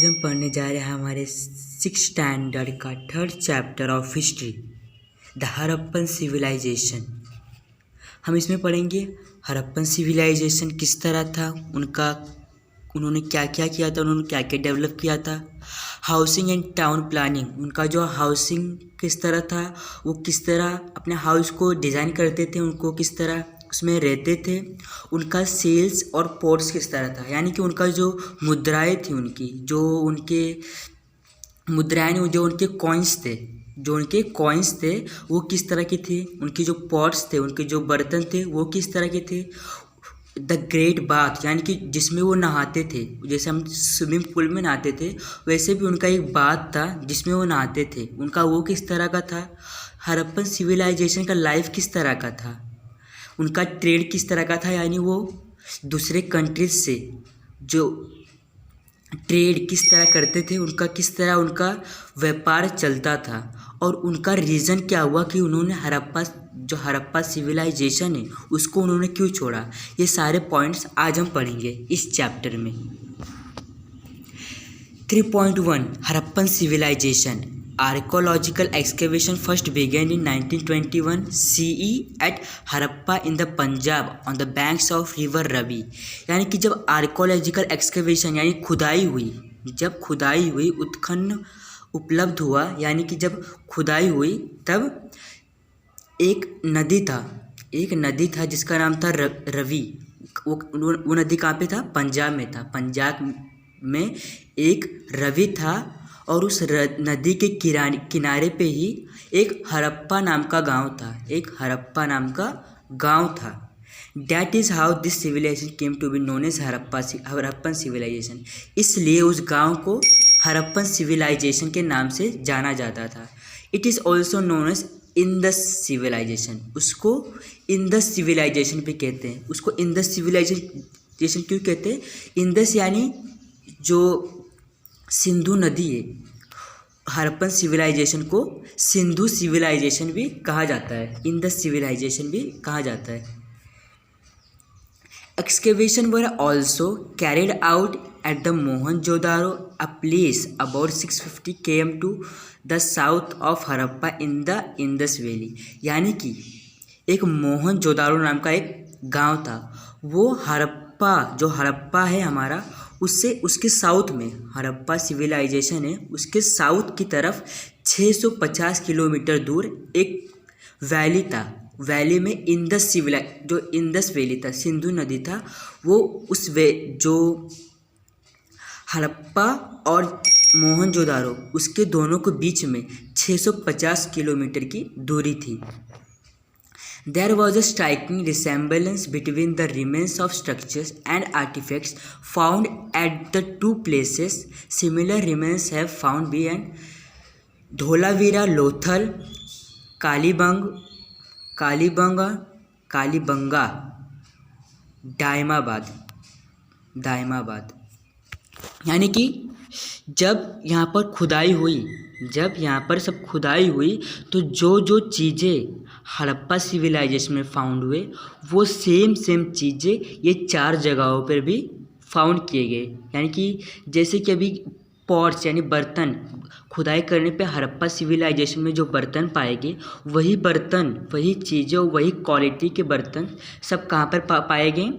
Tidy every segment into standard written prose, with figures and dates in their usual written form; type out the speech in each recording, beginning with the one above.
हम पढ़ने जा रहे हैं हमारे 6th स्टैंडर्ड का 3rd chapter of history, the Harappan civilization. हम इसमें पढ़ेंगे हड़प्पन सिविलाइजेशन किस तरह था, उन्होंने क्या क्या किया था, उन्होंने क्या क्या डेवलप किया था। हाउसिंग एंड टाउन प्लानिंग, उनका जो हाउसिंग किस तरह था, वो किस तरह अपने हाउस को डिज़ाइन करते थे, उनको किस तरह उसमें रहते थे। उनका सेल्स और पोर्ट्स किस तरह था, यानी कि उनका जो मुद्राएं थी, उनके मुद्राएं जो उनके कॉइन्स थे वो किस तरह के थे। उनके जो पॉट्स थे, उनके जो बर्तन थे वो किस तरह के थे। द ग्रेट बाथ, यानी कि जिसमें वो नहाते थे, जैसे हम स्विमिंग पूल में नहाते थे वैसे भी उनका एक बाथ था जिसमें वो नहाते थे, उनका वो किस तरह का था। हड़प्पन सिविलाइजेशन का लाइफ किस तरह का था, उनका ट्रेड किस तरह का था, यानी वो दूसरे कंट्रीज से जो ट्रेड किस तरह करते थे, किस तरह उनका व्यापार चलता था, और उनका रीज़न क्या हुआ कि उन्होंने हड़प्पा सिविलाइजेशन है उसको उन्होंने क्यों छोड़ा। ये सारे पॉइंट्स आज हम पढ़ेंगे इस चैप्टर में। 3.1 Harappan civilization. Archaeological excavation first began in 1921 CE at Harappa in the Punjab on the banks of river Ravi। यानी कि जब आर्कोलॉजिकल एक्सकेवेशन यानी खुदाई हुई उत्खनन उपलब्ध हुआ, यानी कि जब खुदाई हुई तब एक नदी था जिसका नाम था रवि। वो नदी कहाँ पे था, पंजाब में था। पंजाब में एक रवि था और उस नदी के किनारे पे ही एक हड़प्पा नाम का गांव था। That is how this civilization came to be known as Harappan civilization. इसलिए उस गांव को हड़प्पन सिविलाइजेशन के नाम से जाना जाता था। It is also known as Indus civilization. उसको इंडस सिविलाइजेशन भी कहते हैं। उसको इंडस सिविलाइजेशन क्यों कहते हैं? इंडस यानी जो सिंधु नदी है, हड़प्पन सिविलाइजेशन को सिंधु सिविलाइजेशन भी कहा जाता है, इंडस सिविलाइजेशन भी कहा जाता है। Excavation were also carried out at the Mohenjo-daro, a place about 650 km to the south of Harappa in the Indus Valley। यानी कि एक मोहनजोदारो नाम का एक गांव था। वो हड़प्पा है हमारा, उसके साउथ में हड़प्पा सिविलाइजेशन है, उसके साउथ की तरफ 650 किलोमीटर दूर एक वैली था। वैली में जो इंडस वैली था, सिंधु नदी था, वो जो हड़प्पा और मोहनजोदारो उसके दोनों के बीच में 650 किलोमीटर की दूरी थी। There was a striking resemblance between the remains of structures and artifacts found at the two places. Similar remains have found beyond Dholavira, Lothal, Kalibangan, Daimabad. यानी कि जब यहाँ पर सब खुदाई हुई तो जो चीज़ें हड़प्पा सिविलाइजेशन में फाउंड हुए वो सेम चीज़ें ये 4 जगहों पर भी फाउंड किए गए। यानी कि जैसे कि अभी पॉट्स यानी बर्तन खुदाई करने पे हड़प्पा सिविलाइजेशन में जो बर्तन पाए गए, वही चीज़ें, वही क्वालिटी के बर्तन सब कहाँ पर पाए गए?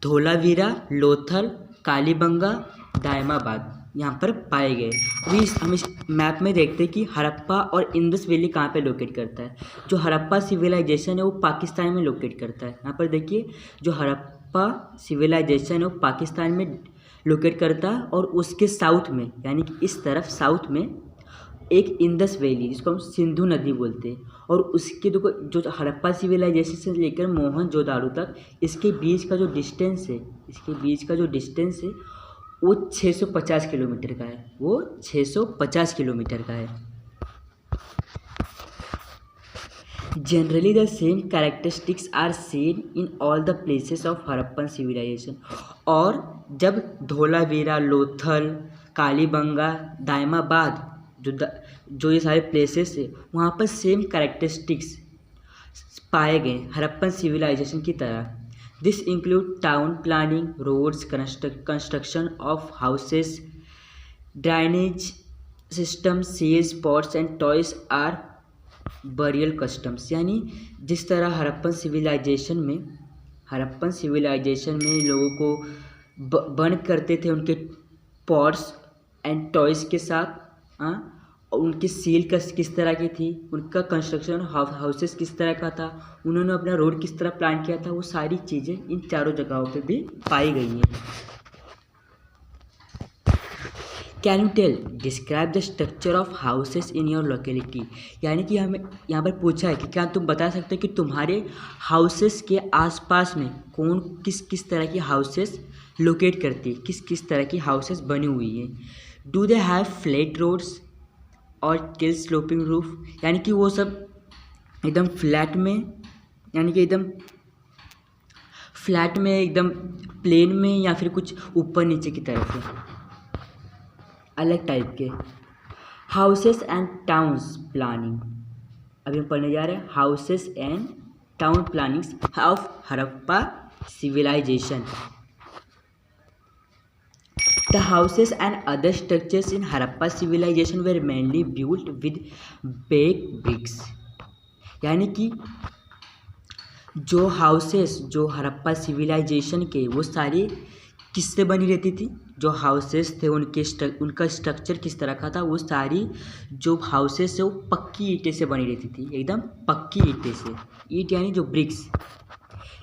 धोलावीरा, लोथल, कालीबंगा, दायमाबाद यहाँ पर पाए गए। अभी हम इस मैप में देखते हैं कि हड़प्पा और इंडस वैली कहाँ पे लोकेट करता है। जो हड़प्पा सिविलाइजेशन है वो पाकिस्तान में लोकेट करता है। यहाँ पर देखिए, जो हड़प्पा सिविलाइजेशन है वो पाकिस्तान में लोकेट करता है, और उसके साउथ में यानी कि इस तरफ साउथ में एक इंडस वैली जिसको हम सिंधु नदी बोलते हैं, और उसके जो हड़प्पा सिविलाइजेशन से लेकर मोहनजोदारो तक इसके बीच का जो डिस्टेंस है वो 650 किलोमीटर का है। Generally the same characteristics are seen in all the places of Harappan civilization. और जब धोलावीरा, लोथल, कालीबंगा, दायमाबाद जो ये सारे प्लेसेस है वहाँ पर सेम कैरेक्टरिस्टिक्स पाए गए हड़प्पन सिविलाइजेशन की तरह। This include town planning, roads, construction of houses, drainage system, सेज, pots and toys or burial customs. यानी जिस तरह हड़प्पन सिविलाइजेशन में लोगों को बर्न करते थे उनके पॉट्स एंड टॉयज़ के साथ, और उनकी सील किस तरह की थी, उनका कंस्ट्रक्शन हाउसेस किस तरह का था, उन्होंने अपना रोड किस तरह प्लान किया था, वो सारी चीज़ें इन चारों जगहों पे भी पाई गई हैं। Can you tell describe the structure of houses in your locality. यानी कि हमें यहाँ पर पूछा है कि क्या तुम बता सकते हो कि तुम्हारे हाउसेस के आसपास में कौन किस किस तरह की हाउसेस लोकेट करती है, किस किस तरह की हाउसेस बनी हुई है। Do they have flat roads और टिल स्लोपिंग रूफ। यानी कि वो सब एकदम फ्लैट में, यानी कि एकदम फ्लैट में, एकदम प्लेन में, या फिर कुछ ऊपर नीचे की तरफ है, अलग टाइप के। हाउसेस एंड टाउन्स प्लानिंग, अभी हम पढ़ने जा रहे हैं houses and town planning of Harappa civilization. The houses and other structures in Harappa civilization were mainly built with baked bricks। यानी कि जो हाउसेस जो हड़प्पा सिविलाइजेशन के, वो सारी किससे बनी रहती थी, जो हाउसेस थे उनका स्ट्रक्चर किस तरह का था, वो सारी जो हाउसेस है वो पक्की ईंटें से बनी रहती थी, एकदम पक्की ईंटें से। ईंट यानी जो BRICS.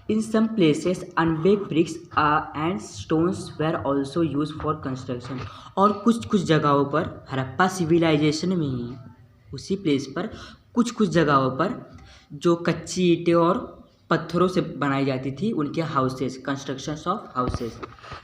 In some places, unbaked bricks and stones were also used for construction। और कुछ कुछ जगहों पर हड़प्पा सिविलाइजेशन में ही, उसी प्लेस पर कुछ कुछ जगहों पर जो कच्ची ईंटें और पत्थरों से बनाई जाती थी उनके houses, constructions of houses.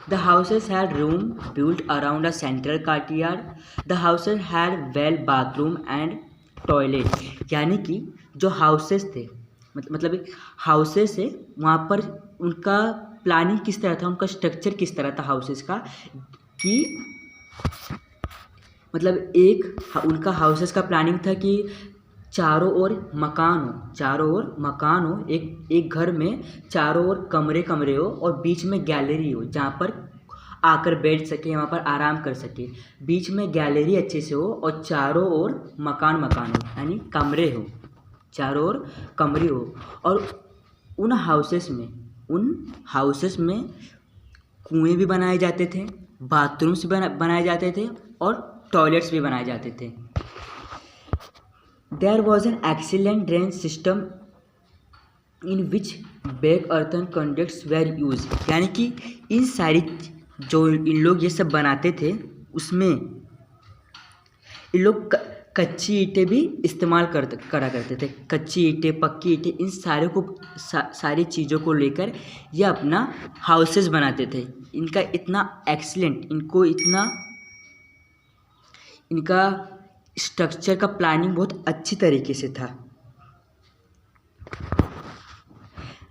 The houses had room built around a central courtyard। The houses had well bathroom and toilet. यानी कि जो हाउसेस थे, मतलब हाउसेस है, वहाँ पर उनका प्लानिंग किस तरह था, उनका स्ट्रक्चर किस तरह था हाउसेस का, कि मतलब उनका हाउसेस का प्लानिंग था कि चारों ओर मकान हो, एक घर में चारों ओर कमरे हो और बीच में गैलरी हो, जहाँ पर आकर बैठ सके, वहाँ पर आराम कर सके। बीच में गैलरी अच्छे से हो और चारों ओर मकान हो, यानी कमरे हो, चारों ओर कमरे हो। और उन हाउसेस में कुएं भी बनाए जाते थे, बाथरूम्स भी बनाए जाते थे और टॉयलेट्स भी बनाए जाते थे। There was an excellent drain system in which baked earthen conducts were use. यानी कि इन सारी जो इन लोग ये सब बनाते थे उसमें इन लोग कच्ची ईंटें भी इस्तेमाल करा करते थे। कच्ची ईंटें, पक्की ईंटें, इन सारी चीज़ों को लेकर ये अपना हाउसेस बनाते थे। इनका इतना एक्सीलेंट, इनका स्ट्रक्चर का प्लानिंग बहुत अच्छी तरीके से था।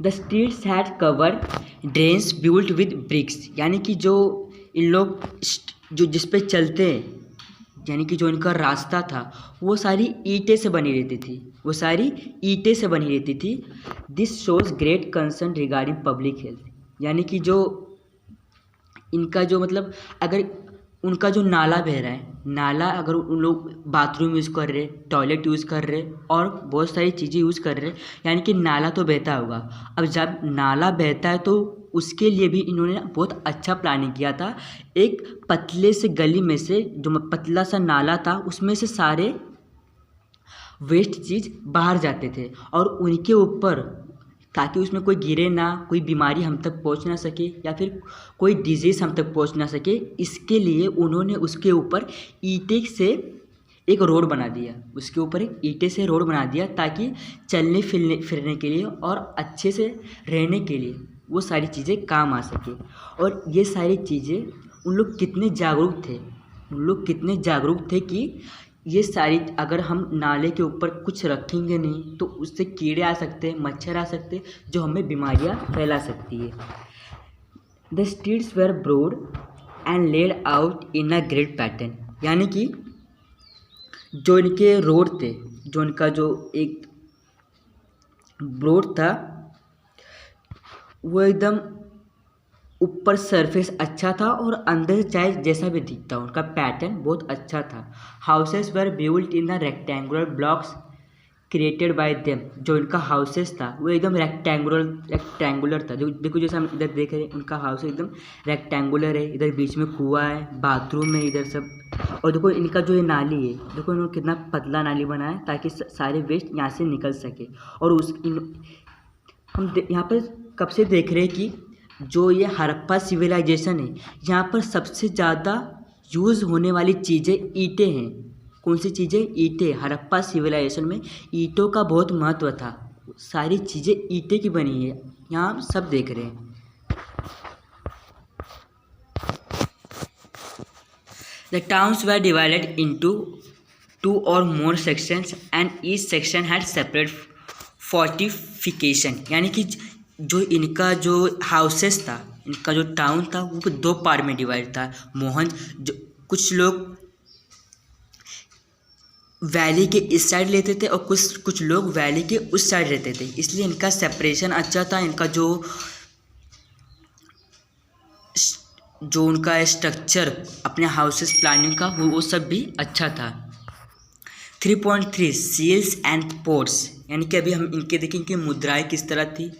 The streets had covered drains built with bricks. यानी कि जो इन लोग जो जिस पे चलते हैं, यानी कि जो इनका रास्ता था वो सारी ईंटें से बनी रहती थी। This shows great concern regarding public health. यानी कि जो इनका जो मतलब अगर उनका जो नाला बह रहा है, नाला अगर उन लोग बाथरूम यूज़ कर रहे, टॉयलेट यूज़ कर रहे और बहुत सारी चीज़ें यूज़ कर रहे, यानी कि नाला तो बहता होगा। अब जब नाला बहता है तो उसके लिए भी इन्होंने बहुत अच्छा प्लानिंग किया था। एक पतले से गली में से जो पतला सा नाला था उसमें से सारे वेस्ट चीज़ बाहर जाते थे और उनके ऊपर, ताकि उसमें कोई गिरे ना, कोई बीमारी हम तक पहुंच ना सके या फिर कोई डिजीज़ हम तक पहुंच ना सके, इसके लिए उन्होंने उसके ऊपर ईंटे से एक रोड बना दिया, ताकि चलने फिरने के लिए और अच्छे से रहने के लिए वो सारी चीज़ें काम आ सके। और ये सारी चीज़ें उन लोग कितने जागरूक थे कि ये सारी, अगर हम नाले के ऊपर कुछ रखेंगे नहीं तो उससे कीड़े आ सकते हैं, मच्छर आ सकते हैं, जो हमें बीमारियां फैला सकती है। The streets were broad and laid out in a grid pattern. यानी कि जो इनके रोड थे, जो इनका जो एक ब्रॉड था, वो एकदम ऊपर सरफेस अच्छा था और अंदर चाहे जैसा भी दिखता उनका पैटर्न बहुत अच्छा था। Houses were built in the rectangular blocks created by them. जो इनका हाउसेस था वो एकदम रेक्टेंगुलर था। जो देखो जैसे हम इधर देख रहे हैं उनका हाउस एकदम रेक्टेंगुलर है, इधर बीच में कुआं है, बाथरूम है इधर सब। और देखो इनका जो ये नाली है, देखो इन्होंने कितना पतला नाली बनाया है ताकि सारे वेस्ट यहाँ से निकल सके। और यहाँ पर कब से देख रहे हैं कि जो ये हड़प्पा सिविलाइजेशन है यहाँ पर सबसे ज़्यादा यूज़ होने वाली चीज़ें ईंटें हैं। कौन सी चीज़ें? ईंटें। हड़प्पा सिविलाइजेशन में ईंटों का बहुत महत्व था, सारी चीज़ें ईंटें की बनी है, यहाँ हम सब देख रहे हैं। The towns were divided into 2 or more sections and each section had separate fortification। यानी कि जो इनका जो हाउसेस था, इनका जो टाउन था वो 2 पार्ट में डिवाइड था। जो कुछ लोग वैली के इस साइड लेते थे और कुछ लोग वैली के उस साइड रहते थे, इसलिए इनका सेपरेशन अच्छा था। इनका जो उनका स्ट्रक्चर अपने हाउसेस प्लानिंग का वो सब भी अच्छा था। 3.3 सील्स एंड पोर्ट्स। यानी कि अभी हम इनके देखें कि मुद्राएं किस तरह थी,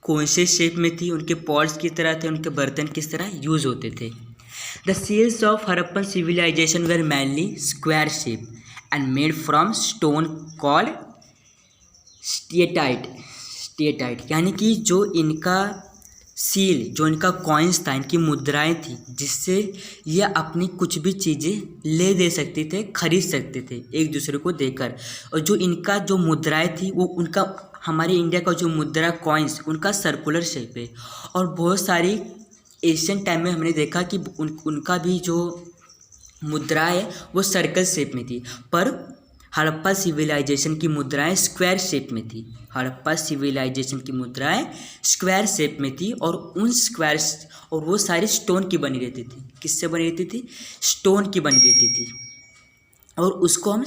कौन से शेप में थी, उनके पॉट्स किस तरह थे, उनके बर्तन किस तरह यूज़ होते थे। The seals of Harappan civilization were mainly square shape and made from stone called steatite. यानी कि जो इनका सील, जो इनका कॉइन्स था, इनकी मुद्राएं थी, जिससे ये अपनी कुछ भी चीज़ें ले दे सकते थे, खरीद सकते थे एक दूसरे को देकर। और जो इनका जो मुद्राएं थी वो उनका, हमारे इंडिया का जो मुद्रा कॉइन्स उनका सर्कुलर शेप है। और बहुत सारी एशियन टाइम में हमने देखा कि उनका भी जो मुद्रा है वो सर्कल शेप में थी, पर हड़प्पा सिविलाइजेशन की मुद्राएं स्क्वायर शेप में थी। हड़प्पा सिविलाइजेशन की मुद्राएं स्क्वायर शेप में थी और और वो सारी स्टोन की बनी रहती थी। किससे बनी रहती थी? स्टोन की बनी रहती थी। और उसको हम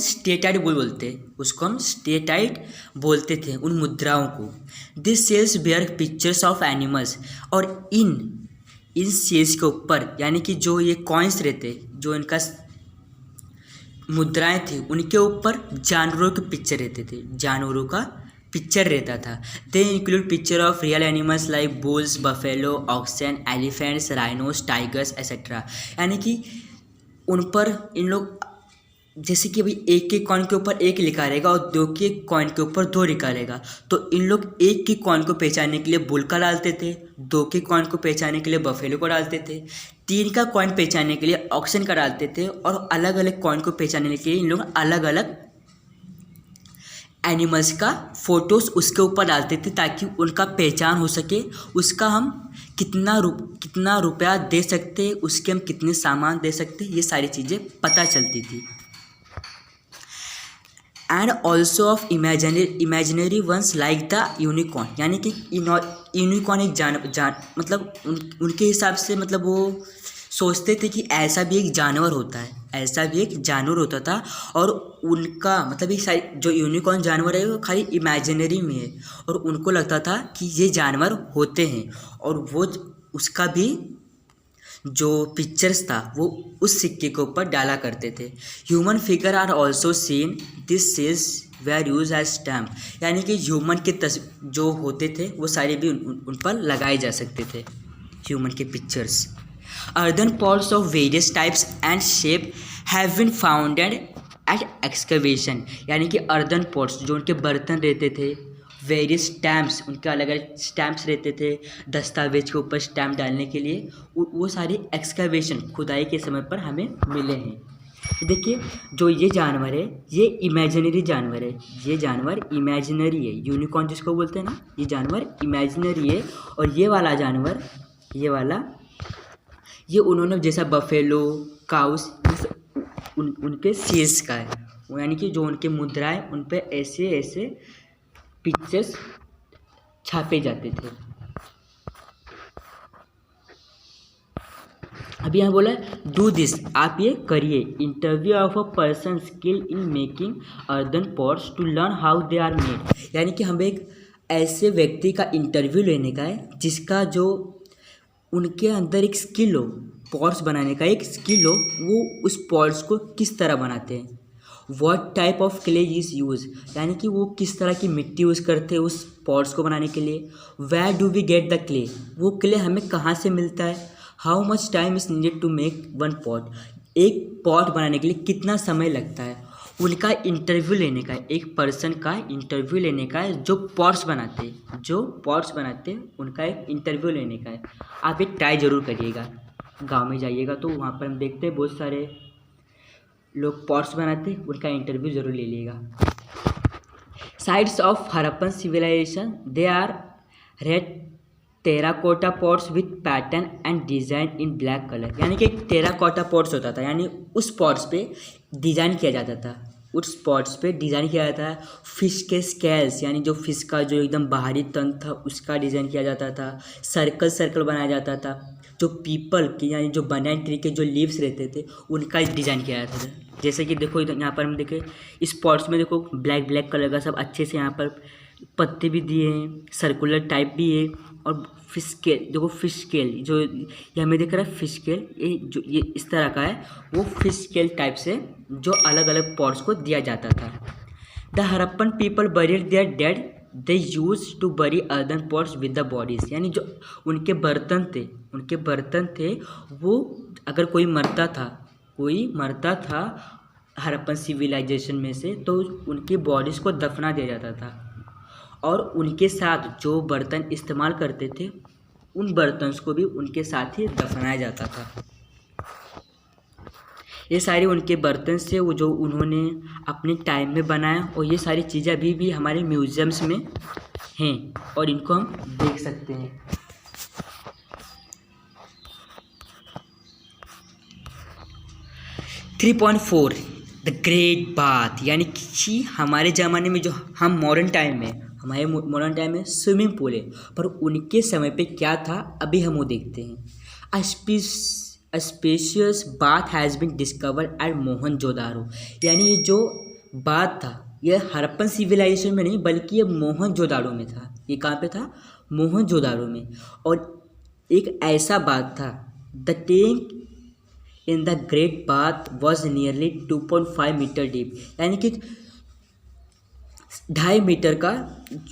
स्टेटाइट बोलते थे उन मुद्राओं को। This seals bear pictures of animals. और इन सेल्स के ऊपर, यानी कि जो ये कॉइन्स रहते, जो इनका मुद्राएं थी, उनके ऊपर जानवरों के पिक्चर रहते थे, जानवरों का पिक्चर रहता था। They include picture of real animals like bulls, buffalo, oxen, elephants, rhinos, tigers etcetera. यानी कि उन पर इन लोग, जैसे कि अभी एक के कॉइन के ऊपर एक लिखा रहेगा और 2 के कॉइन के ऊपर 2 लिखा रहेगा, तो इन लोग एक के कॉइन को पहचानने के लिए बुल का डालते थे, 2 के कॉइन को पहचानने के लिए बफेलो को डालते थे, 3 का कॉइन पहचानने के लिए ऑक्सन का डालते थे। और अलग अलग कॉइन को पहचानने के लिए इन लोग अलग अलग एनिमल्स का फोटोज़ उसके ऊपर डालते थे ताकि उनका पहचान हो सके। उसका हम कितना रुपया दे सकते, उसके हम कितने सामान दे सकते, ये सारी चीज़ें पता चलती थी। And also of imaginary ones like the unicorn. यानी कि यूनिकॉर्न एक मतलब उनके हिसाब से, मतलब वो सोचते थे कि ऐसा भी एक जानवर होता है, ऐसा भी एक जानवर होता था। और उनका मतलब ये सारी जो यूनिकॉर्न जानवर है वो खाली इमेजिनरी में है, और उनको लगता था कि ये जानवर होते हैं, और वो उसका भी जो पिक्चर्स था वो उस सिक्के के ऊपर डाला करते थे। Human figure are also seen, this seals were use as stamp. यानी कि ह्यूमन के जो होते थे वो सारे भी उन पर लगाए जा सकते थे, ह्यूमन के pictures. Earthen pots of various types and shape have been founded at excavation. यानी कि अर्दन पॉट्स, जो उनके बर्तन रहते थे, वेरियस स्टैम्प्स, उनके अलग अलग स्टैम्प्स रहते थे दस्तावेज के ऊपर स्टैम्प डालने के लिए, वो सारे एक्सकवेशन, खुदाई के समय पर हमें मिले हैं। देखिए जो ये जानवर है ये इमेजिनरी जानवर है, ये जानवर इमेजिनरी है, यूनिकॉर्न जिसको बोलते हैं ना, ये जानवर इमेजिनरी है। और ये वाला जानवर, ये उन्होंने जैसा बफेलो, काउस, उनके सील्स का है, यानी कि जो उनके मुद्राएं उन पे ऐसे ऐसे पिक्चर्स छापे जाते थे। अभी यहाँ बोला डू दिस, आप ये करिए। Interview of a person skill in making earthen pots to learn how they are made. यानी कि हमें एक ऐसे व्यक्ति का इंटरव्यू लेने का है जिसका जो उनके अंदर एक स्किल हो, पॉट्स बनाने का एक स्किल हो, वो उस पॉट्स को किस तरह बनाते हैं। What type of clay is use, यानी कि वो किस तरह की मिट्टी यूज़ करते हैं उस पॉट्स को बनाने के लिए। Where do we get the clay, वो क्ले हमें कहाँ से मिलता है। How much time is needed to make one pot, एक पॉट बनाने के लिए कितना समय लगता है। उनका इंटरव्यू लेने का है, एक पर्सन का इंटरव्यू लेने का है जो पॉट्स बनाते हैं, उनका एक इंटरव्यू लेने का है। आप एक ट्राई ज़रूर करिएगा, गांव में जाइएगा तो वहाँ पर हम देखते हैं बहुत सारे लोग पॉट्स बनाते हैं, उनका इंटरव्यू ज़रूर ले लीजिएगा। Sites of Harappan civilization, they are red terracotta pots with pattern and design in black colour, यानी कि एक टेराकोटा पॉट्स होता था, यानी उस पॉट्स पे डिज़ाइन किया जाता था, फिश के स्केल्स, यानी जो फिश का जो एकदम बाहरी तंत्र था उसका डिज़ाइन किया जाता था। सर्कल बनाया जाता था। जो पीपल की यानी जो बनाना ट्री के जो लीव्स रहते थे उनका डिज़ाइन किया जाता था। जैसे कि देखो इधर यहाँ पर हम देखें इस पॉट्स में, देखो ब्लैक कलर का सब अच्छे से यहाँ पर पत्ते भी दिए हैं, सर्कुलर टाइप भी है। और फिश स्केल, देखो फिश स्केल जो ये हमें दिख रहा है, फिश स्केल ये इस तरह का है, वो फिश स्केल टाइप से जो अलग अलग पॉट्स को दिया जाता था। The Harappan people buried their dead, they use to bury earthen pots with the bodies, यानी जो उनके बर्तन थे वो अगर कोई मरता था हड़प्पन सिविलाइजेशन में से, तो उनकी बॉडीज़ को दफना दिया जाता था और उनके साथ जो बर्तन इस्तेमाल करते थे उन बर्तन को भी उनके साथ ही दफनाया जाता था। ये सारे उनके बर्तन से वो जो उन्होंने अपने टाइम में बनाया, और ये सारी चीज़ें अभी भी हमारे म्यूज़ियम्स में हैं और इनको हम देख सकते हैं। थ्री 3.4 द ग्रेट बाथ, यानी कि हमारे ज़माने में जो हम मॉडर्न टाइम में स्विमिंग पूल है, पर उनके समय पे क्या था अभी हम वो देखते हैं। A spacious bath has been discovered at Mohenjodaro, यानी ये जो बाथ था ये हड़प्पन सिविलाइजेशन में नहीं बल्कि ये मोहनजोदारो में था। ये कहाँ पे था? मोहनजोदारो में। और एक ऐसा बाथ था, the tank in the great bath was nearly 2.5 metre deep, यानी कि 2.5 मीटर का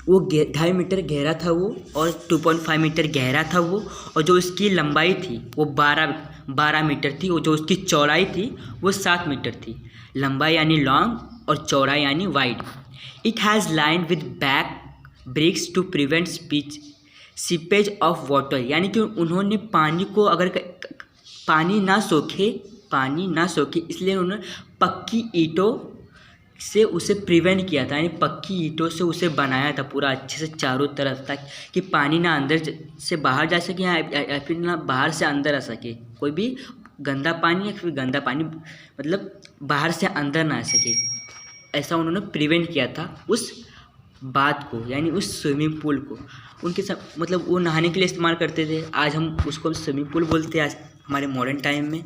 वो 2.5 मीटर गहरा था वो, और 2.5 मीटर गहरा था वो, और जो इसकी लंबाई थी वो 12 मीटर थी, और जो उसकी चौड़ाई थी वो 7 मीटर थी। लंबाई यानी लॉन्ग और चौड़ाई यानी wide. It has line with baked bricks to prevent seepage of water, यानी कि उन्होंने पानी को अगर पानी ना सोखे इसलिए उन्होंने पक्की ईंटों से उसे प्रिवेंट किया था, यानी पक्की ईंटों से उसे बनाया था पूरा अच्छे से चारों तरफ तक कि पानी ना अंदर से बाहर जा सके या फिर ना बाहर से अंदर आ सके। कोई भी गंदा पानी या फिर गंदा पानी मतलब बाहर से अंदर ना आ सके, ऐसा उन्होंने प्रिवेंट किया था उस बात को, यानी उस स्विमिंग पूल को। उनके सब मतलब वो नहाने के लिए इस्तेमाल करते थे। आज हम उसको स्विमिंग पूल बोलते हैं आज हमारे मॉडर्न टाइम में।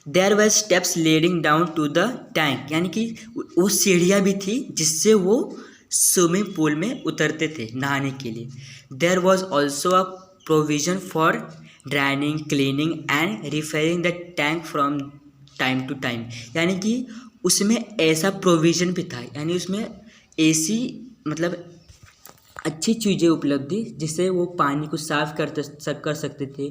There were steps leading down to the tank, यानी कि वो सीढ़ियाँ भी थी जिससे वो स्विमिंग पूल में उतरते थे नहाने के लिए। There was also a provision for draining, cleaning and refilling the tank from time to time, यानी कि उसमें ऐसा प्रोविज़न भी था, यानी उसमें ऐसी मतलब अच्छी चीज़ें उपलब्ध थी जिससे वो पानी को साफ़ कर सकते थे।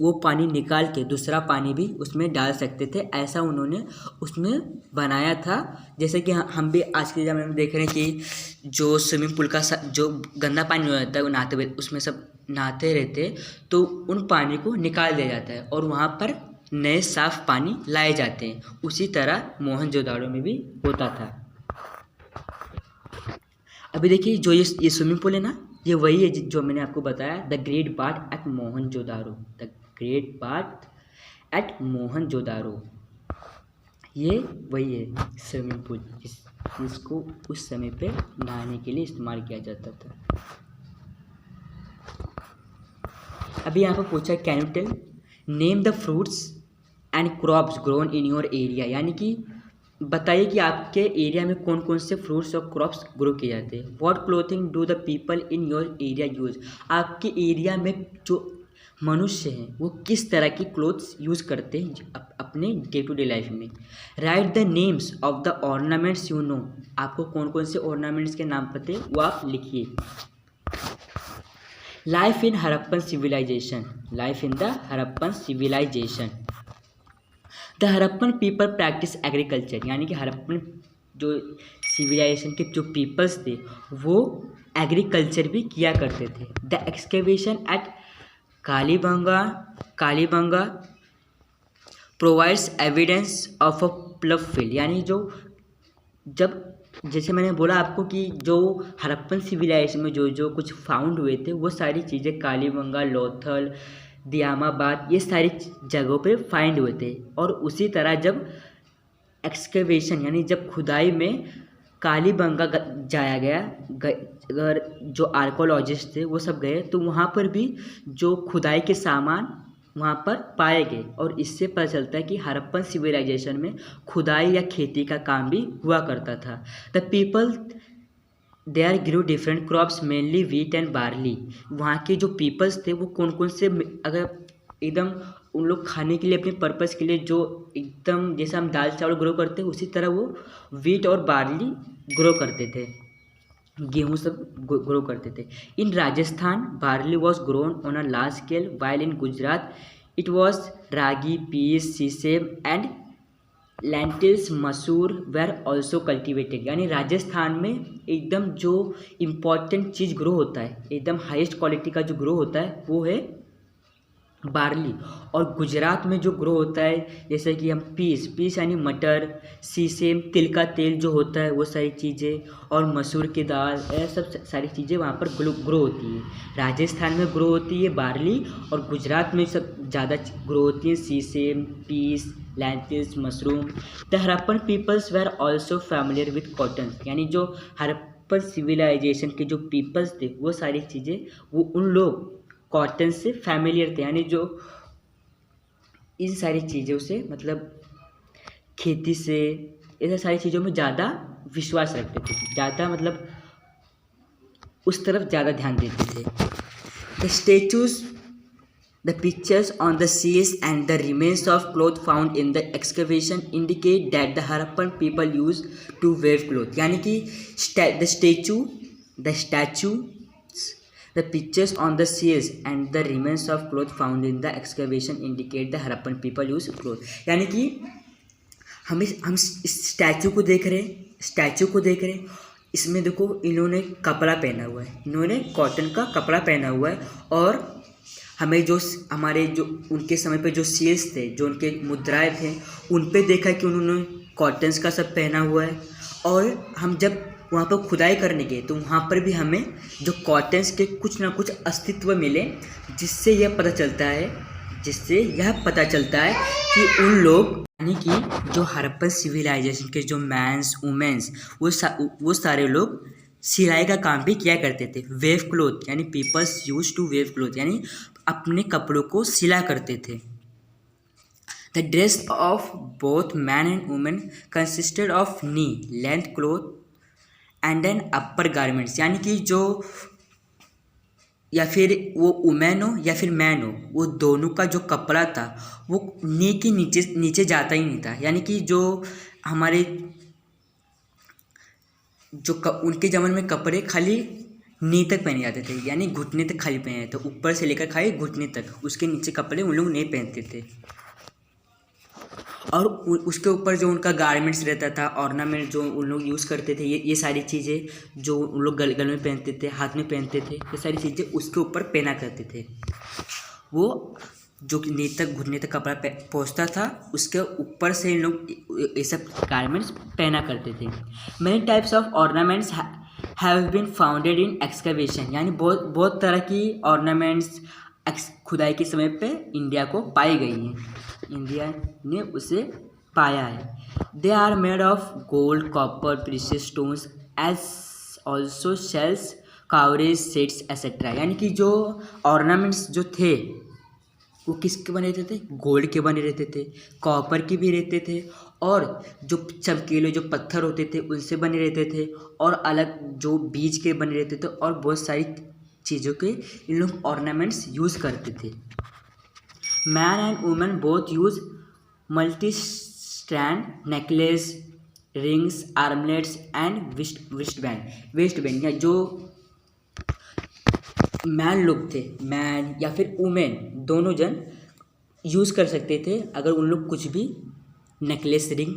वो पानी निकाल के दूसरा पानी भी उसमें डाल सकते थे, ऐसा उन्होंने उसमें बनाया था। जैसे कि हम भी आज के ज़माने में देख रहे हैं कि जो स्विमिंग पूल का जो गंदा पानी हो जाता है वो नहाते हुए उसमें सब नहाते रहते, तो उन पानी को निकाल दिया जाता है और वहाँ पर नए साफ़ पानी लाए जाते हैं। उसी तरह मोहनजोदाड़ो में भी होता था। अभी देखिए जो ये स्विमिंग पूल है ना, ये वही है जो मैंने आपको बताया, the great bath eight Mohenjodaro, the great bath eight Mohenjodaro. ये वही है स्विमिंग पूल जिसको उस समय पे नहाने के लिए इस्तेमाल किया जाता था। अभी यहाँ पर पूछा can you tell name the fruits and crops grown in your area, यानी कि बताइए कि आपके एरिया में कौन कौन से फ्रूट्स और क्रॉप्स ग्रो किए जाते हैं। What clothing do the people in your area use, आपके एरिया में जो मनुष्य हैं वो किस तरह की क्लोथ्स यूज़ करते हैं अपने डे टू डे लाइफ में। Right the names of the ornaments you know, आपको कौन कौन से ऑर्नामेंट्स के नाम पते हैं वो आप लिखिए। Life in Harappan civilization, life in the Harappan civilization. The Harappan people practice agriculture, यानी कि हड़प्पन जो सिविलाइजेशन के जो पीपल्स थे वो एग्रीकल्चर भी किया करते थे। The excavation at Kalibanga provides evidence of a plough field, यानी जो जब जैसे मैंने बोला आपको कि जो हड़प्पन सिविलाइजेशन में जो जो कुछ फाउंड हुए थे वो सारी चीज़ें कालीबंगा, लोथल, दियामाबाद ये सारी जगहों पे फाइंड हुए थे। और उसी तरह जब एक्सकेवेशन यानी जब खुदाई में कालीबंगा जाया गया, अगर जो आर्कोलॉजिस्ट थे वो सब गए तो वहाँ पर भी जो खुदाई के सामान वहाँ पर पाए गए। और इससे पता चलता है कि हड़प्पन सिविलाइजेशन में खुदाई या खेती का काम भी हुआ करता था। The people there grew different crops mainly wheat and barley, वहाँ के जो पीपल्स थे वो कौन कौन से, अगर एकदम उन लोग खाने के लिए अपने पर्पज़ के लिए जो एकदम जैसे हम दाल चावल ग्रो करते हैं उसी तरह वो वीट और बार्ली ग्रो करते थे, गेहूँ सब ग्रो करते थे। In Rajasthan barley was grown on a large scale, while in Gujarat it was ragi, peas, sesame and lentils, masoor were also cultivated, यानी राजस्थान में एकदम जो इम्पॉर्टेंट चीज़ ग्रो होता है, एकदम हाईएस्ट क्वालिटी का जो ग्रो होता है वो है बार्ली। और गुजरात में जो ग्रो होता है जैसे कि हम पीस यानी मटर, सीसेम तिल का तेल जो होता है वो सारी चीज़ें, और मसूर की दाल, ये सब सारी चीज़ें वहाँ पर ग्रो होती है। राजस्थान में ग्रो होती है बार्ली और गुजरात में सब ज़्यादा ग्रो होती है sesame, peas, lentils, mushroom. The Harappan peoples were also familiar with cotton, यानी जो हड़प्पन सिविलाइजेशन के जो पीपल्स थे वो सारी चीज़ें वो उन लोग कॉटन से फैमिलियर थे, यानी जो इन सारी चीज़ों से मतलब खेती से ऐसे सारी चीज़ों में ज़्यादा विश्वास रखते थे, ज़्यादा मतलब उस तरफ ज़्यादा ध्यान देते थे। The statues, the pictures on the seals and the remains of cloth found in the excavation indicate that the Harappan people use to weave cloth, यानी कि the statue The pictures on the seals and the remains of cloth found in the excavation indicate the Harappan people use cloth, यानी कि हम इस statue को देख रहे हैं, इसमें देखो इन्होंने कपड़ा पहना हुआ है, इन्होंने कॉटन का कपड़ा पहना हुआ है। और हमें जो हमारे जो उनके समय पे जो सील्स थे, जो उनके मुद्राएं थे, उन पे देखा कि उन्होंने कॉटन्स का सब पहना हुआ है। और हम जब वहाँ पर खुदाई करने गए तो वहाँ पर भी हमें जो कॉटन्स के कुछ ना कुछ अस्तित्व मिले, जिससे यह पता चलता है कि उन लोग यानी कि जो हड़प्पन सिविलाइजेशन के जो मैंस वुमेन्स वो सारे लोग सिलाई का काम भी किया करते थे। वेव क्लोथ यानी peoples use to weave cloth, यानी अपने कपड़ों को सिला करते थे। The dress of both man and women consisted of knee length cloth and an upper garments, यानी कि जो या फिर वो वुमेन हो या फिर मैन हो, वो दोनों का जो कपड़ा था वो नी के नीचे जाता ही नहीं था, यानी कि जो हमारे जो उनके ज़माने में कपड़े खाली नी तक पहने जाते थे, यानी घुटने तक खाली पहने जाते थे, ऊपर से लेकर खाली घुटने तक, उसके नीचे कपड़े उन लोग नहीं पहनते थे। और उसके ऊपर जो उनका गारमेंट्स रहता था, ऑर्नामेंट जो उन लोग यूज़ करते थे, ये सारी चीज़ें जो उन लोग गले में पहनते थे, हाथ में पहनते थे, ये सारी चीज़ें उसके ऊपर पहना करते थे। वो जो नी तक घुटने तक कपड़ा पहुँचता था उसके ऊपर से इन लोग ये सब गारमेंट्स पहना करते थे। Many types of ornaments have been founded in excavation, यानी बहुत तरह की ऑर्नामेंट्स खुदाई के समय पे इंडिया को पाई गई हैं, इंडिया ने उसे पाया है। They are made of gold, copper, precious stones as also shells, cowries, sets etcetera, यानी कि जो ऑर्नामेंट्स जो थे वो किसके बने रहते थे? गोल्ड के बने रहते थे, कॉपर के भी रहते थे, और जो चमकीले जो पत्थर होते थे उनसे बने रहते थे, और अलग जो बीज के बने रहते थे, और बहुत सारी चीज़ों के इन लोग ऑर्नामेंट्स यूज़ करते थे। Man and women both use multi strand necklace, rings, armlets and waste band या जो मैन लोग थे, मैन या फिर वुमेन, दोनों जन यूज़ कर सकते थे अगर उन लोग कुछ भी नेकलेस, रिंग,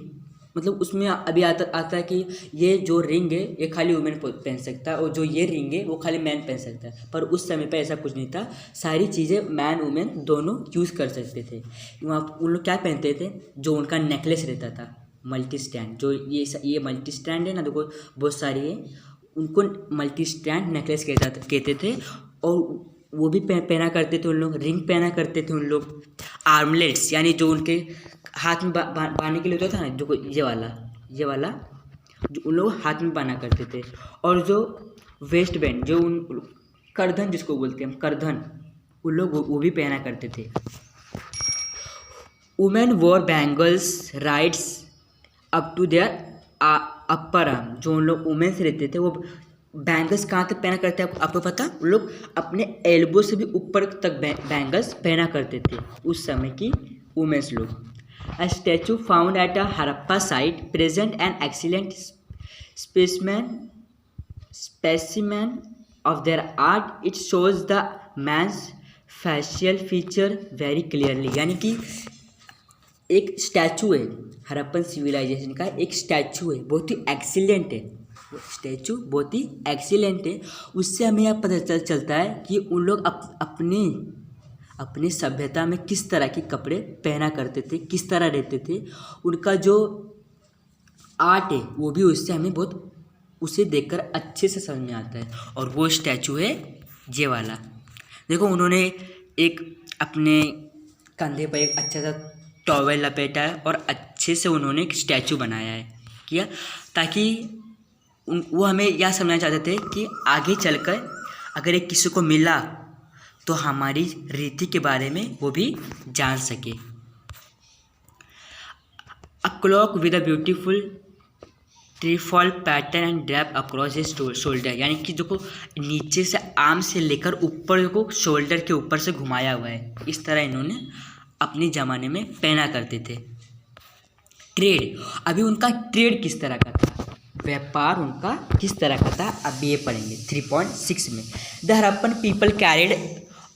मतलब उसमें अभी आता है कि ये जो रिंग है ये खाली वुमेन पहन सकता है और जो ये रिंग है वो खाली मैन पहन सकता है, पर उस समय पे ऐसा कुछ नहीं था। सारी चीज़ें मैन वुमेन दोनों यूज़ कर सकते थे। वहाँ उन लोग क्या पहनते थे, जो उनका नेकलेस रहता था मल्टी स्टैंड, जो ये मल्टी स्टैंड है ना, देखो बहुत सारी है, उनको मल्टी स्टैंड नेकलेस कहते थे। और वो भी पहना करते थे उन लोग। रिंग पहना करते थे उन लोग। आर्मलेट्स यानी जो उनके हाथ में बांधने के लिए होता था ना, जो ये वाला जो उन लोग हाथ में बांधा करते थे। और जो वेस्ट बैंड, जो उन करधन जिसको बोलते हैं हम, करधन, उन लोग वो भी पहना करते थे। Women wore bangles wrists up to their upper arm. जो उन लोग वुमेन्स रहते थे वो बैंगल्स कहाँ तक पहना करते हैं आपको पता? उन लोग अपने एल्बो से भी ऊपर तक बैंगल्स पहना करते थे उस समय की वुमेन्स लोग। A statue found at a Harappa site present an excellent specimen of their art. It shows the man's facial feature very clearly। यानी कि एक स्टैचू है, हड़प्पन सिविलाइजेशन का एक स्टैचू है, बहुत ही एक्सीलेंट है। वो स्टैचू बहुत ही एक्सीलेंट है। उससे हमें यह पता चलता है कि उन लोग अपनी सभ्यता में किस तरह के कपड़े पहना करते थे, किस तरह रहते थे। उनका जो आर्ट है वो भी उससे हमें बहुत, उसे देखकर अच्छे से समझ में आता है। और वो स्टैचू है ये वाला। देखो उन्होंने एक अपने कंधे पर एक अच्छा सा टॉवेल लपेटा है और अच्छे से उन्होंने एक स्टैचू बनाया है किया, ताकि वो हमें यह समझना चाहते थे कि आगे चलकर अगर एक किसी को मिला तो हमारी रीति के बारे में वो भी जान सके। A cloak with a beautiful trefoil pattern and drape across his shoulder. यानी कि जो को नीचे से आर्म से लेकर ऊपर को शोल्डर के ऊपर से घुमाया हुआ है, इस तरह इन्होंने अपने ज़माने में पहना करते थे। ट्रेड, अभी उनका ट्रेड किस तरह का था, व्यापार उनका किस तरह का था, अब ये पढ़ेंगे 3.6 में। The Harappan people carried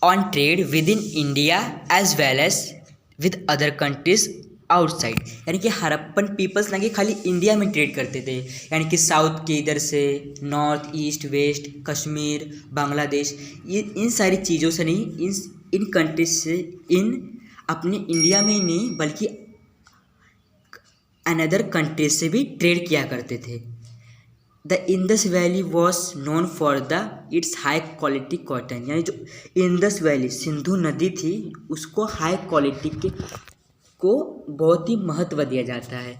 on trade within India as well as with other countries outside. यानी कि हड़प्पन पीपल्स ना कि खाली इंडिया में ट्रेड करते थे, यानी कि साउथ के इधर से, north east west, Kashmir, Bangladesh, ये इन सारी चीज़ों से नहीं, इन कंट्रीज से, इन अपने इंडिया में ही नहीं बल्कि अनदर कंट्रीज से भी ट्रेड किया करते थे। The Indus valley was known for its high quality cotton. यानी जो इंडस वैली, सिंधु नदी थी, उसको हाई क्वालिटी को बहुत ही महत्व दिया जाता है।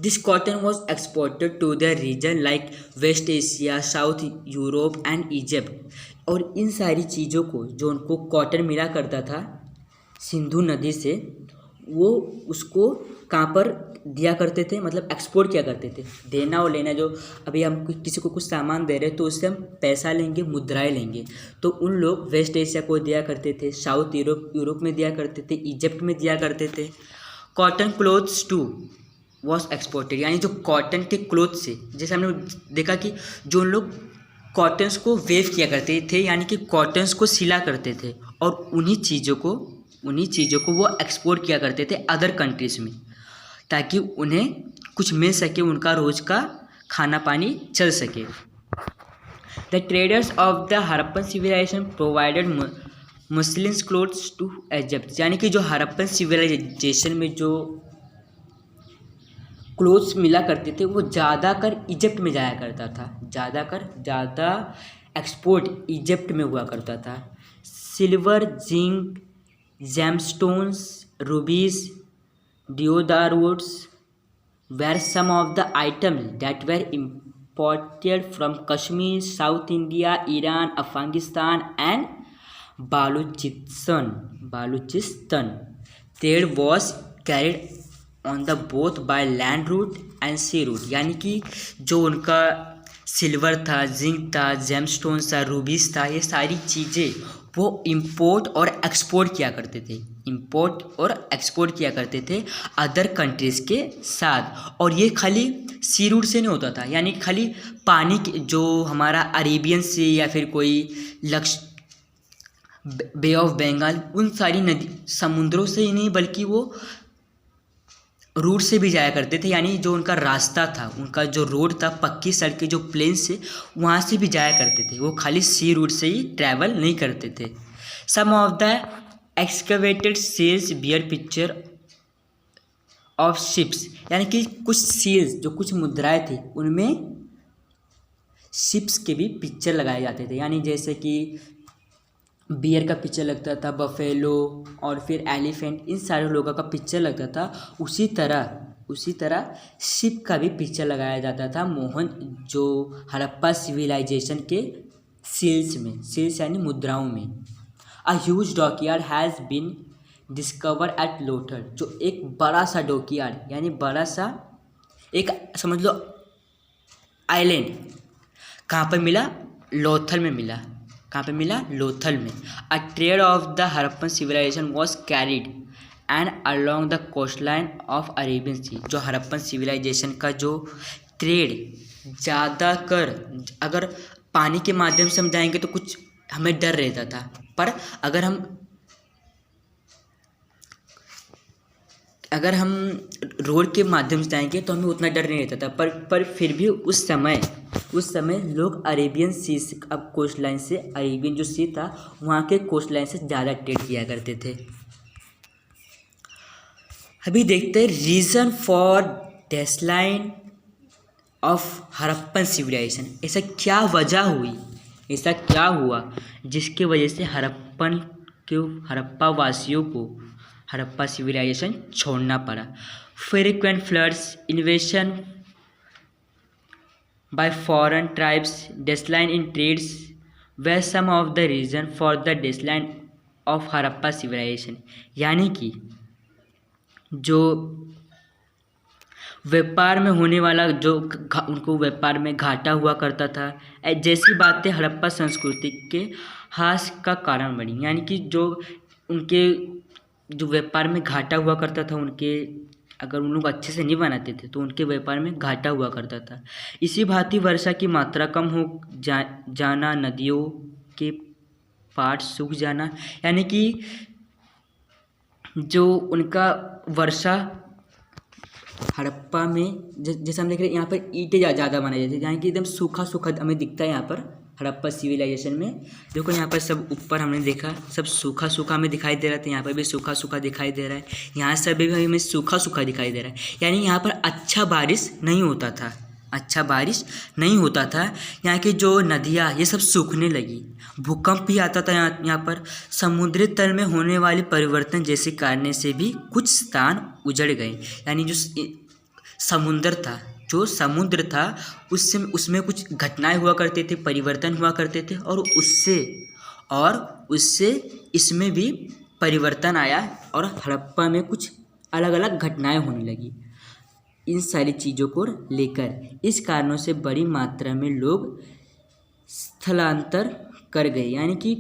This cotton was exported to the region like west Asia, south Europe and Egypt. और इन सारी चीज़ों को, जो उनको कॉटन मिला करता था सिंधु नदी से, वो उसको कहाँ पर दिया करते थे, मतलब एक्सपोर्ट किया करते थे। देना और लेना, जो अभी हम किसी को कुछ सामान दे रहे हैं तो उससे हम पैसा लेंगे, मुद्राएं लेंगे, तो उन लोग वेस्ट एशिया को दिया करते थे, साउथ यूरोप में दिया करते थे, इजिप्ट में दिया करते थे। Cotton clothes too was exported. यानी जो कॉटन के क्लोथ से, जैसे हमने देखा कि जो लोग कॉटन्स को वेव किया करते थे, यानी कि कॉटन्स को सिला करते थे, और उन्हीं चीज़ों को वो एक्सपोर्ट किया करते थे अदर कंट्रीज़ में, ताकि उन्हें कुछ मिल सके, उनका रोज़ का खाना पानी चल सके। The traders of the Harappan civilization provided Muslims clothes to Egypt. यानी कि जो हड़प्पन सिविलाइजेशन में जो क्लोथ्स मिला करते थे वो ज़्यादातर इजिप्ट में जाया करता था, ज़्यादा एक्सपोर्ट इजिप्ट में हुआ करता था। Silver, zinc, gemstones, रूबीज, deodar woods were some of the items that were imported from Kashmir, South India, Iran, Afghanistan and Baluchistan. Trade was carried on the both by land route and sea route। यानी कि जो उनका silver था, zinc था, gemstones था, रूबीज था, ये सारी चीज़ें वो इंपोर्ट और एक्सपोर्ट किया करते थे, इंपोर्ट और एक्सपोर्ट किया करते थे अदर कंट्रीज़ के साथ। और ये खाली सी रूट से नहीं होता था, यानी खाली पानी के जो हमारा अरेबियन सी या फिर कोई लक्ष बे ऑफ बंगाल, उन सारी नदी समुद्रों से ही नहीं बल्कि वो रूट से भी जाया करते थे, यानी जो उनका रास्ता था, उनका जो रोड था, पक्की सड़कें जो प्लेन से, वहाँ से भी जाया करते थे। वो खाली सी रूट से ही ट्रैवल नहीं करते थे। Some of the excavated seals bear picture of ships, यानी कि कुछ सील्स जो कुछ मुद्राएं थी उनमें शिप्स के भी पिक्चर लगाए जाते थे, यानी जैसे कि बियर का पिक्चर लगता था, बफेलो और फिर एलिफेंट, इन सारे लोगों का पिक्चर लगता था। उसी तरह शिप का भी पिक्चर लगाया जाता था जो हड़प्पा सिविलाइजेशन के सील्स में, सील्स यानी मुद्राओं में। A huge dockyard has been discover at Lothal, जो एक बड़ा सा डॉकयार्ड यानी बड़ा सा एक समझ लो आइलैंड, कहाँ पर मिला? लोथल में मिला। कहाँ पे मिला? लोथल में। A trade of the Harappan civilisation was carried and along the coast line of Arabian sea, जो हड़प्पन सिविलाइजेशन का जो ट्रेड ज़्यादा कर, अगर पानी के माध्यम से हम जाएंगे तो कुछ हमें डर रहता था, पर अगर हम रोड के माध्यम से जाएंगे तो हमें उतना डर नहीं रहता था। पर फिर भी उस समय लोग अरेबियन सी से, अब कोस्ट लाइन से, अरेबियन जो सी था वहाँ के कोस्ट लाइन से ज़्यादा ट्रेड किया करते थे। अभी देखते हैं reason for decline of Harappan civilization. ऐसा क्या वजह हुई, ऐसा क्या हुआ जिसके वजह से हड़प्पा वासियों को हड़प्पा सिविलाइजेशन छोड़ना पड़ा? Frequent floods, इन्वेशन by foreign tribes, decline in trades were some of the reason for the decline of Harappa civilization। यानी कि जो व्यापार में होने वाला जो उनको व्यापार में घाटा हुआ करता था, जैसी बातें हड़प्पा संस्कृति के ह्रास का कारण बनी। यानी कि जो उनके जो व्यापार में घाटा हुआ करता था, उनके अगर उन लोग अच्छे से नहीं बनाते थे तो उनके व्यापार में घाटा हुआ करता था। इसी भांति वर्षा की मात्रा कम हो जाना, नदियों के पाट सूख जाना, यानी कि जो उनका वर्षा हड़प्पा में जैसे हम देख रहे हैं यहाँ पर ईंटें ज़्यादा बनाई जाती है, यानी कि एकदम सूखा सूखा हमें दिखता है यहाँ पर हड़प्पा सिविलाइजेशन में। देखो यहाँ पर सब ऊपर हमने देखा सब सूखा सूखा हमें दिखाई दे रहा था, यहाँ पर भी सूखा सूखा दिखाई दे रहा है, यहाँ सब भी हमें सूखा सूखा दिखाई दे रहा है। यानी यहाँ पर अच्छा बारिश नहीं होता था, यहाँ की जो नदियाँ ये सब सूखने लगी, भूकंप भी आता था यहाँ पर। समुद्री तल में होने वाले परिवर्तन जैसे कारण से भी कुछ स्थान उजड़ गए, यानी जो समुद्र था उसमें कुछ घटनाएं हुआ करते थे, परिवर्तन हुआ करते थे, और उससे इसमें भी परिवर्तन आया और हड़प्पा में कुछ अलग अलग घटनाएं होने लगी इन सारी चीज़ों को लेकर। इस कारणों से बड़ी मात्रा में लोग स्थलांतर कर गए, यानी कि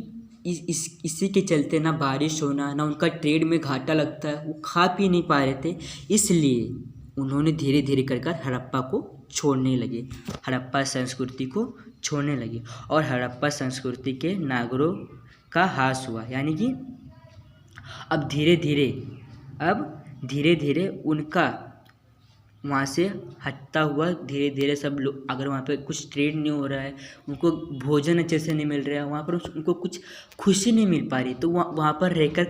इसी के चलते ना बारिश होना, ना उनका ट्रेड में घाटा लगता है, वो खा पी नहीं पा रहे थे, इसलिए उन्होंने धीरे धीरे कर हड़प्पा को छोड़ने लगे, हड़प्पा संस्कृति को छोड़ने लगे, और हड़प्पा संस्कृति के नागरों का ह्रास हुआ। यानी कि अब धीरे धीरे उनका वहाँ से हटता हुआ धीरे धीरे सब लोग, अगर वहाँ पे कुछ ट्रेड नहीं हो रहा है, उनको भोजन अच्छे से नहीं मिल रहा है, वहाँ पर उनको कुछ खुशी नहीं मिल पा रही, तो वहाँ पर रहकर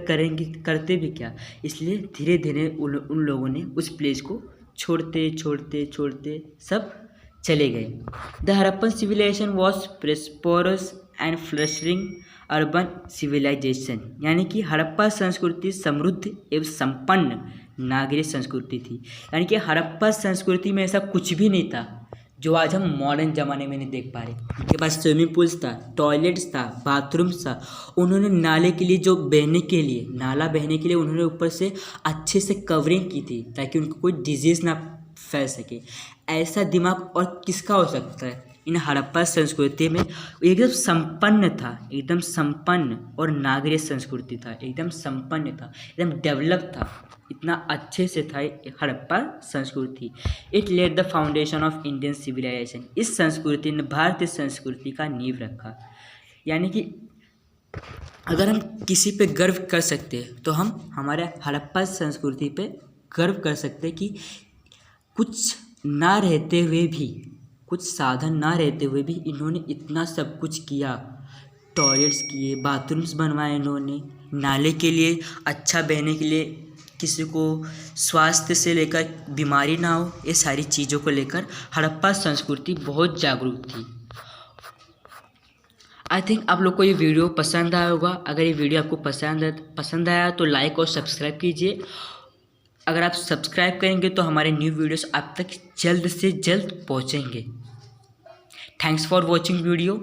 करते भी क्या। इसलिए धीरे धीरे उन लोगों ने उस प्लेस को छोड़ते सब चले गए। The Harappan civilisation was prosperous and flourishing urban civilisation, यानी कि हड़प्पा संस्कृति समृद्ध एवं संपन्न नागरिक संस्कृति थी। यानी कि हड़प्पा संस्कृति में ऐसा कुछ भी नहीं था जो आज हम मॉडर्न ज़माने में नहीं देख पा रहे। उनके पास स्विमिंग पूल्स था, टॉयलेट्स था, बाथरूम्स था, उन्होंने नाला बहने के लिए उन्होंने ऊपर से अच्छे से कवरिंग की थी ताकि उनको कोई डिजीज़ ना फैल सके। ऐसा दिमाग और किसका हो सकता है इन हड़प्पा संस्कृति में एकदम संपन्न था, एकदम संपन्न और नागरिक संस्कृति था, एकदम संपन्न था, एकदम डेवलप था, इतना अच्छे से था हड़प्पा संस्कृति। It led the foundation of Indian civilization. इस संस्कृति ने भारतीय संस्कृति का नींव रखा। यानी कि अगर हम किसी पे गर्व कर सकते हैं तो हम हमारे हड़प्पा संस्कृति पे गर्व कर सकते हैं कि कुछ ना रहते हुए भी, कुछ साधन ना रहते हुए भी इन्होंने इतना सब कुछ किया। टॉयलेट्स किए, बाथरूम्स बनवाए इन्होंने, नाले के लिए, अच्छा बहने के लिए, किसी को स्वास्थ्य से लेकर बीमारी ना हो, ये सारी चीज़ों को लेकर हड़प्पा संस्कृति बहुत जागरूक थी। आई थिंक आप लोग को ये वीडियो पसंद आया होगा। अगर ये वीडियो आपको पसंद आया तो लाइक और सब्सक्राइब कीजिए। अगर आप सब्सक्राइब करेंगे तो हमारे न्यू वीडियोस आप तक जल्द से जल्द पहुंचेंगे। Thanks for watching video.